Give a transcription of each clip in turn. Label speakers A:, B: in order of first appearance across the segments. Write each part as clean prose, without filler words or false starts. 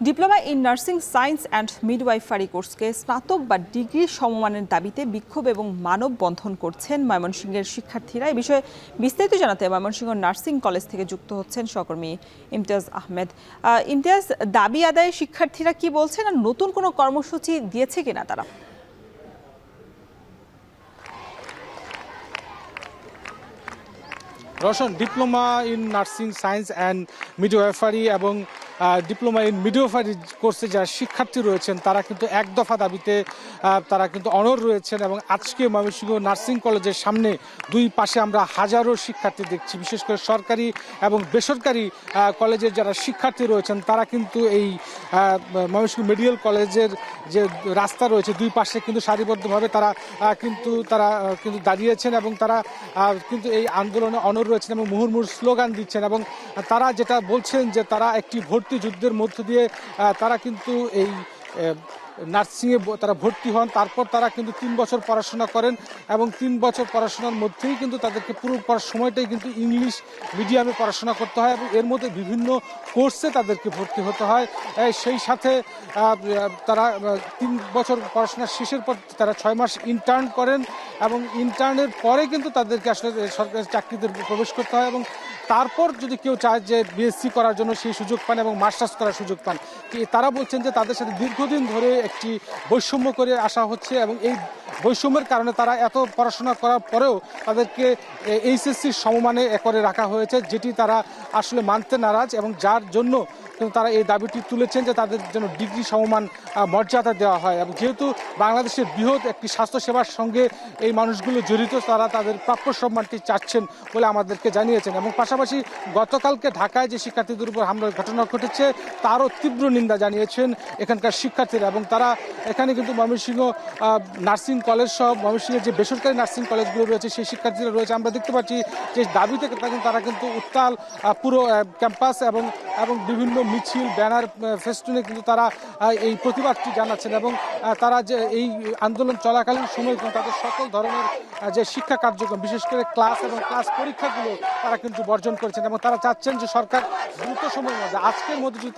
A: Diploma in nursing science and midwifery কোর্সকে স্নাতক বা ডিগ্রি সমমানের দাবিতে বিক্ষোভ এবং মানববন্ধন করছেন ময়মনসিংহের শিক্ষার্থীরা। এই বিষয়ে বিস্তারিত জানাতে ময়মনসিংহ নার্সিং কলেজ থেকে যুক্ত হচ্ছেন সহকর্মী ইমতিয়াজ আহমেদ। ইমতিয়াজ, দাবি আদায়ে শিক্ষার্থীরা কি বলছেন আর নতুন কোনো কর্মসূচি দিয়েছে কিনা তারা?
B: Roushan, diploma in nursing science and midwifery এবং ডিপ্লোমা ইন মিডওয়াইফারি কোর্সে যারা শিক্ষার্থী রয়েছেন তারা কিন্তু এক দফা দাবিতে তারা কিন্তু অনড় রয়েছেন। এবং আজকে ময়মনসিংহ নার্সিং কলেজের সামনে দুই পাশে আমরা হাজারো শিক্ষার্থী দেখছি, বিশেষ করে সরকারি এবং বেসরকারি কলেজের যারা শিক্ষার্থী রয়েছেন তারা কিন্তু এই ময়মনসিংহ মেডিকেল কলেজের যে রাস্তা রয়েছে দুই পাশে কিন্তু সারিবদ্ধভাবে তারা কিন্তু দাঁড়িয়েছেন এবং তারা কিন্তু এই আন্দোলনে অনড় রয়েছেন এবং মুহুর্মুহু স্লোগান দিচ্ছেন। এবং তারা যেটা বলছেন যে তারা একটি ভর্তি যুদ্ধের মধ্য দিয়ে তারা কিন্তু এই নার্সিংয়ে তারা ভর্তি হন, তারপর তারা কিন্তু 3 বছর পড়াশোনা করেন এবং 3 বছর পড়াশোনার মধ্যেই কিন্তু তাদেরকে পুরো সময়টাই কিন্তু ইংলিশ মিডিয়ামে পড়াশোনা করতে হয় এবং এর মধ্যে বিভিন্ন কোর্সে তাদেরকে ভর্তি হতে হয়। সেই সাথে তারা 3 বছর পড়াশোনার শেষের পর তারা 6 মাস ইন্টার্ন করেন এবং ইন্টার্নের পরে কিন্তু তাদেরকে আসলে সরকারি চাকরিতে প্রবেশ করতে হয় এবং তারপর যদি কেউ চায় যে বিএসসি করার জন্য সেই সুযোগ পান এবং মাস্টার্স করার সুযোগ পান। তারা বলছেন যে তাদের সাথে দীর্ঘদিন ধরে একটি বৈষম্য করে আসা হচ্ছে এবং এই বৈষম্যের কারণে তারা এত পড়াশোনা করার পরেও তাদেরকে এইচএসসির সমমানে করে রাখা হয়েছে, যেটি তারা আসলে মানতে নারাজ এবং যার জন্য কিন্তু তারা এই দাবিটি তুলেছেন যে তাদের জন্য ডিগ্রি সমমান মর্যাদা দেওয়া হয়। এবং যেহেতু বাংলাদেশের বৃহৎ একটি স্বাস্থ্যসেবার সঙ্গে এই মানুষগুলো জড়িত, তারা তাদের প্রাপ্য সম্মানটি চাচ্ছেন বলে আমাদেরকে জানিয়েছেন। এবং পাশাপাশি গতকালকে ঢাকায় যে শিক্ষার্থীদের উপর হামলার ঘটনা ঘটেছে তারও তীব্র নিন্দা জানিয়েছেন এখানকার শিক্ষার্থীরা। এবং তারা এখানে কিন্তু ময়মনসিংহ নার্সিং কলেজ সহ ময়মনসিংহের যে বেসরকারি নার্সিং কলেজগুলো রয়েছে সেই শিক্ষার্থীরা রয়েছে। আমরা দেখতে পাচ্ছি যে দাবিতে তারা কিন্তু উত্তাল পুরো ক্যাম্পাস এবং বিভিন্ন মিছিল, ব্যানার, ফেস্টুনে কিন্তু তারা এই প্রতিবাদটি জানাচ্ছেন। এবং তারা যে এই আন্দোলন চলাকালীন সময় তাদের সকল ধরনের যে শিক্ষা কার্যক্রম, বিশেষ করে ক্লাস এবং ক্লাস পরীক্ষাগুলো তারা কিন্তু বর্জন করেছেন এবং তারা চাচ্ছেন যে সরকার দ্রুত সময়ের মধ্যে আজকের মধ্যে যদি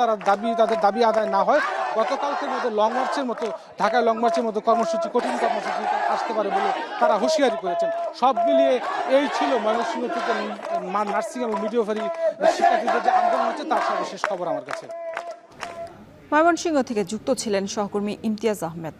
B: তাদের দাবি আদায় না হয় গতকালকের মধ্যে লং মার্চের মতো, ঢাকায় লং মার্চের মতো কর্মসূচি, কঠিন কর্মসূচি আসতে পারে বলে তারা হুঁশিয়ারি করেছেন। সব মিলিয়ে এই ছিল ময়মনসিংহ থেকে নার্সিং এবং মিডওয়াইফারি শিক্ষার্থীদের যে আন্দোলন হচ্ছে তার সর্বশেষ খবর আমার কাছে।
A: ময়মনসিংহ থেকে যুক্ত ছিলেন সহকর্মী ইমতিয়াজ আহমেদ।